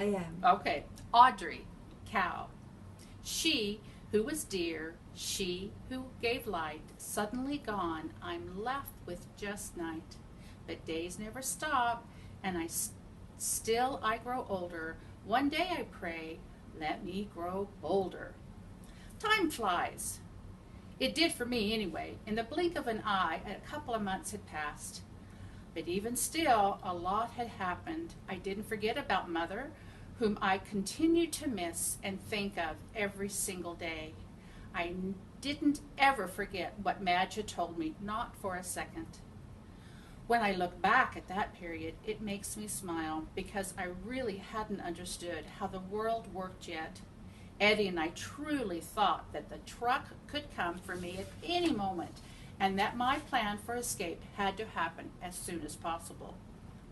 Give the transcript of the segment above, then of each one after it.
I am. Okay. Audrey, cow. She who was dear, she who gave light, suddenly gone, I'm left with just night. But days never stop, and still I grow older. One day I pray, let me grow bolder. Time flies. It did for me anyway. In the blink of an eye, a couple of months had passed. But even still, a lot had happened. I didn't forget about Mother, whom I continued to miss and think of every single day. I didn't ever forget what Madge had told me, not for a second. When I look back at that period, it makes me smile because I really hadn't understood how the world worked yet. Eddie and I truly thought that the truck could come for me at any moment and that my plan for escape had to happen as soon as possible.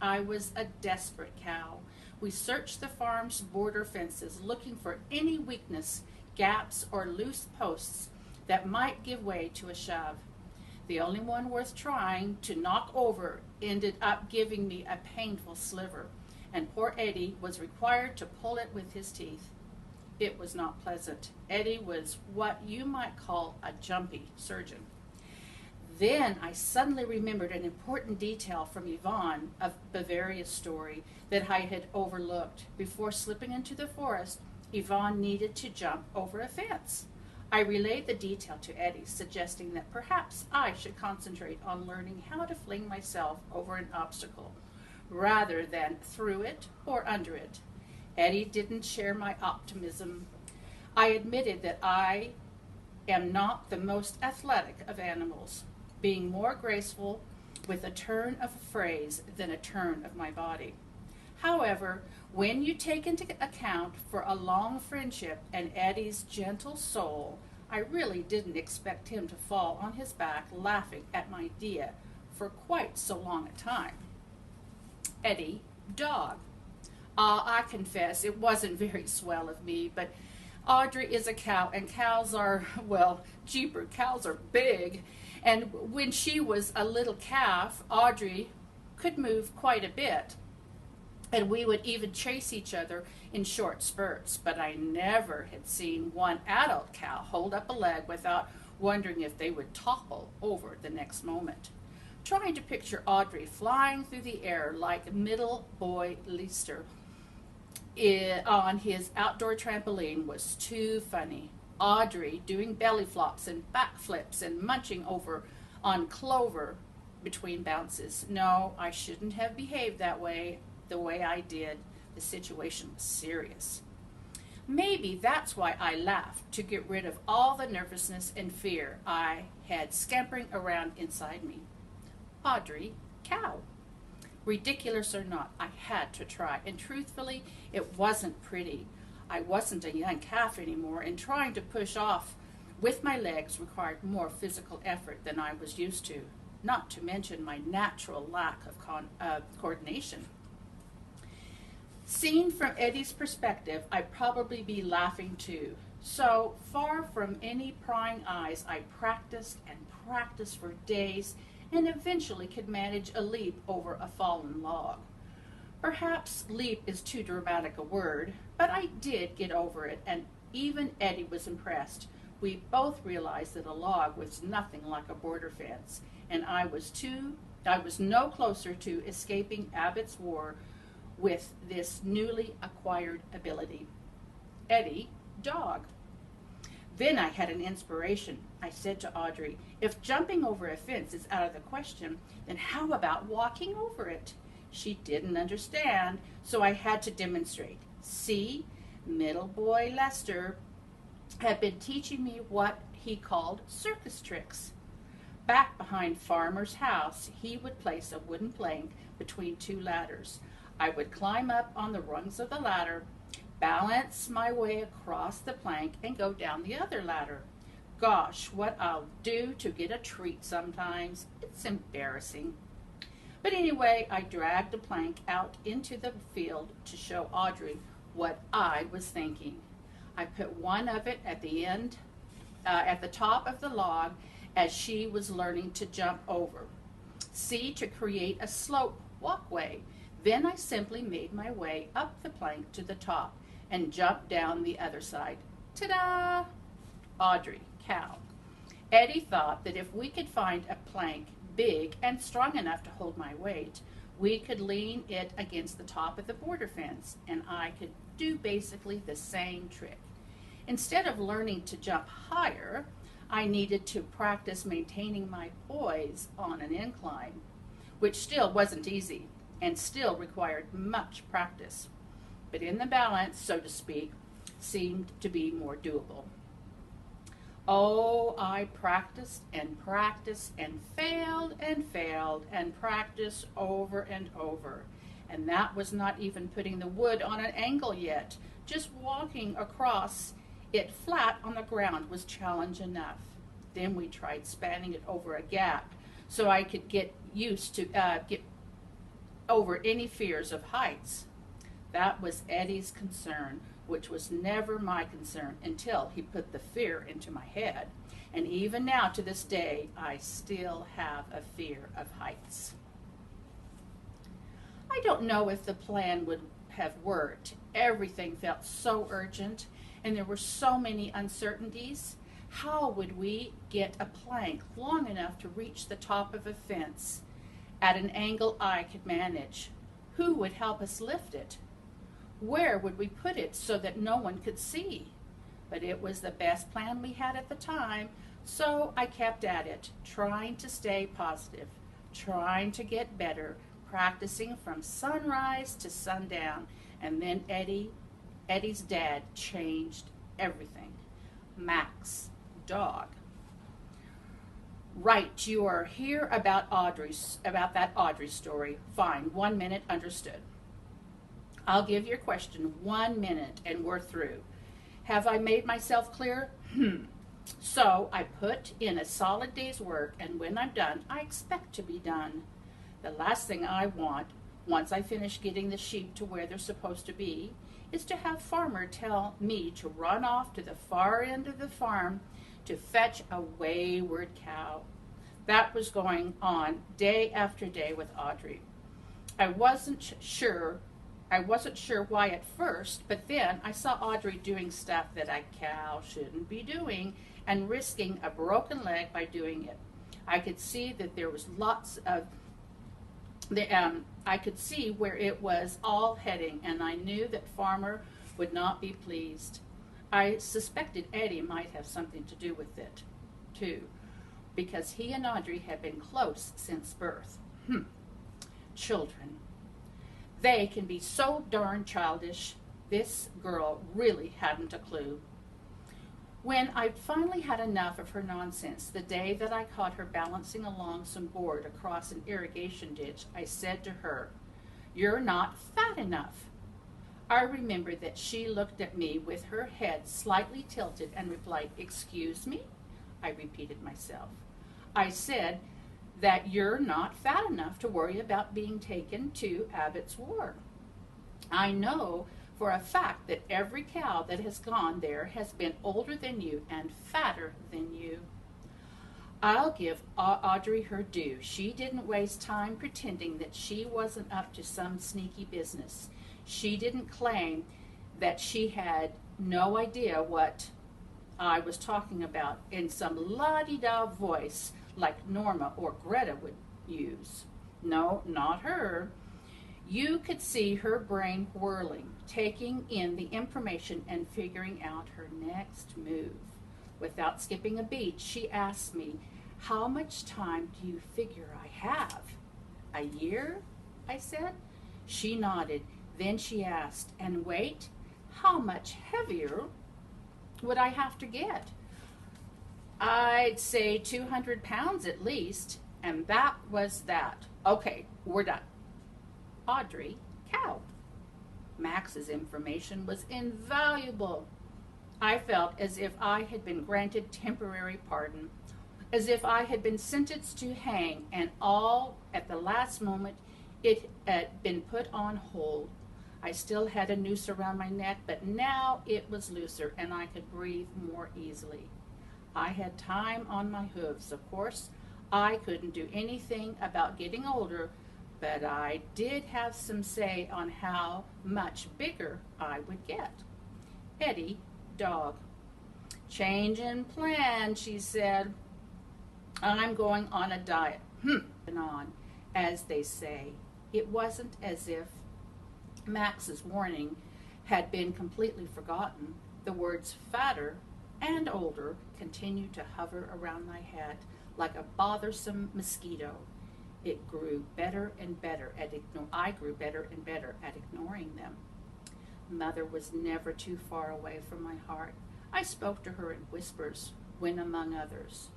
I was a desperate cow. We searched the farm's border fences looking for any weakness, gaps, or loose posts that might give way to a shove. The only one worth trying to knock over ended up giving me a painful sliver, and poor Eddie was required to pull it with his teeth. It was not pleasant. Eddie was what you might call a jumpy surgeon. Then I suddenly remembered an important detail from Yvonne of Bavaria's story that I had overlooked. Before slipping into the forest, Yvonne needed to jump over a fence. I relayed the detail to Eddie, suggesting that perhaps I should concentrate on learning how to fling myself over an obstacle, rather than through it or under it. Eddie didn't share my optimism. I admitted that I am not the most athletic of animals, being more graceful with a turn of a phrase than a turn of my body. However, when you take into account for a long friendship and Eddie's gentle soul, I really didn't expect him to fall on his back laughing at my idea for quite so long a time. Eddie, dog. I confess it wasn't very swell of me, but Audrey is a cow, and cows are, well, jeeper, cows are big. And when she was a little calf, Audrey could move quite a bit. And we would even chase each other in short spurts. But I never had seen one adult cow hold up a leg without wondering if they would topple over the next moment. Trying to picture Audrey flying through the air like middle boy Leicester on his outdoor trampoline was too funny. Audrey doing belly flops and backflips and munching over on clover between bounces. No, I shouldn't have behaved that way, the way I did. The situation was serious. Maybe that's why I laughed, to get rid of all the nervousness and fear I had scampering around inside me. Audrey, cow. Ridiculous or not, I had to try, and truthfully, it wasn't pretty. I wasn't a young calf anymore, and trying to push off with my legs required more physical effort than I was used to, not to mention my natural lack of coordination. Seen from Eddie's perspective, I'd probably be laughing too. So, far from any prying eyes, I practiced and practiced for days and eventually could manage a leap over a fallen log. Perhaps leap is too dramatic a word, but I did get over it, and even Eddie was impressed. We both realized that a log was nothing like a border fence, and I was no closer to escaping Abbott's war with this newly acquired ability. Eddie, dog. Then I had an inspiration. I said to Audrey, if jumping over a fence is out of the question, then how about walking over it? She didn't understand, so I had to demonstrate. See, middle boy Lester had been teaching me what he called circus tricks. Back behind Farmer's house, he would place a wooden plank between two ladders. I would climb up on the rungs of the ladder, balance my way across the plank, and go down the other ladder. Gosh, what I'll do to get a treat sometimes. It's embarrassing. But anyway, I dragged the plank out into the field to show Audrey what I was thinking. I put one of it at the end, at the top of the log, as she was learning to jump over. See, to create a slope walkway. Then I simply made my way up the plank to the top and jumped down the other side. Ta-da! Audrey, cow. Eddie thought that if we could find a plank big and strong enough to hold my weight, we could lean it against the top of the border fence, and I could do basically the same trick. Instead of learning to jump higher, I needed to practice maintaining my poise on an incline, which still wasn't easy and still required much practice. But in the balance, so to speak, seemed to be more doable. Oh, I practiced and practiced and failed and practiced over and over. And that was not even putting the wood on an angle yet. Just walking across it flat on the ground was challenge enough. Then we tried spanning it over a gap so I could get used to get over any fears of heights. That was Eddie's concern, which was never my concern until he put the fear into my head. And even now, to this day, I still have a fear of heights. I don't know if the plan would have worked. Everything felt so urgent, and there were so many uncertainties. How would we get a plank long enough to reach the top of a fence at an angle I could manage? Who would help us lift it? Where would we put it so that no one could see? But it was the best plan we had at the time, so I kept at it, trying to stay positive, trying to get better, practicing from sunrise to sundown. And then Eddie's dad changed everything. Max, dog. Right, you are here about that Audrey story. Fine, 1 minute, understood. I'll give your question 1 minute and we're through. Have I made myself clear? So I put in a solid day's work, and when I'm done, I expect to be done. The last thing I want, once I finish getting the sheep to where they're supposed to be, is to have Farmer tell me to run off to the far end of the farm to fetch a wayward cow. That was going on day after day with Audrey. I wasn't sure why at first, but then I saw Audrey doing stuff that a cow shouldn't be doing and risking a broken leg by doing it. I could see that there was I could see where it was all heading, and I knew that Farmer would not be pleased. I suspected Eddie might have something to do with it, too, because he and Audrey had been close since birth. Children. They can be so darn childish. This girl really hadn't a clue. When I finally had enough of her nonsense, the day that I caught her balancing along some board across an irrigation ditch, I said to her, "You're not fat enough." I remember that she looked at me with her head slightly tilted and replied, "Excuse me?" I repeated myself. I said that you're not fat enough to worry about being taken to Abbott's War. I know for a fact that every cow that has gone there has been older than you and fatter than you. I'll give Audrey her due. She didn't waste time pretending that she wasn't up to some sneaky business. She didn't claim that she had no idea what I was talking about in some la-di-da voice like Norma or Greta would use. No, not her. You could see her brain whirling, taking in the information and figuring out her next move. Without skipping a beat, she asked me, "How much time do you figure I have?" "A year?" I said. She nodded. Then she asked, "And weight? How much heavier would I have to get?" "I'd say 200 pounds at least." And that was that. Okay, we're done. Audrey, cow. Max's information was invaluable. I felt as if I had been granted temporary pardon, as if I had been sentenced to hang, and all at the last moment it had been put on hold. I still had a noose around my neck, but now it was looser and I could breathe more easily. I had time on my hooves, of course. I couldn't do anything about getting older, but I did have some say on how much bigger I would get. Eddie, dog. Change in plan, she said. I'm going on a diet. And on, as they say. It wasn't as if Max's warning had been completely forgotten. The words fatter and older continued to hover around my head like a bothersome mosquito. It grew better and better I grew better and better at ignoring them. Mother was never too far away from my heart. I spoke to her in whispers, when among others.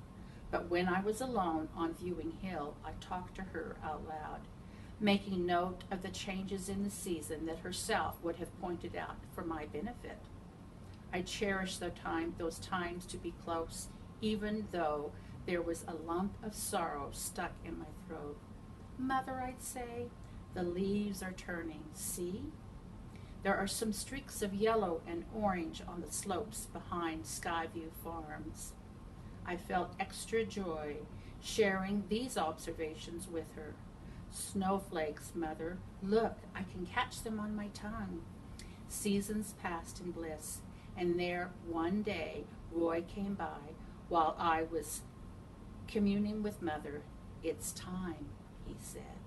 But when I was alone on Viewing Hill, I talked to her out loud, making note of the changes in the season that herself would have pointed out for my benefit. I cherished those times to be close, even though there was a lump of sorrow stuck in my throat. Mother, I'd say, the leaves are turning, see? There are some streaks of yellow and orange on the slopes behind Skyview Farms. I felt extra joy sharing these observations with her. Snowflakes, Mother. Look, I can catch them on my tongue. Seasons passed in bliss, and there one day Roy came by while I was communing with Mother. It's time, he said.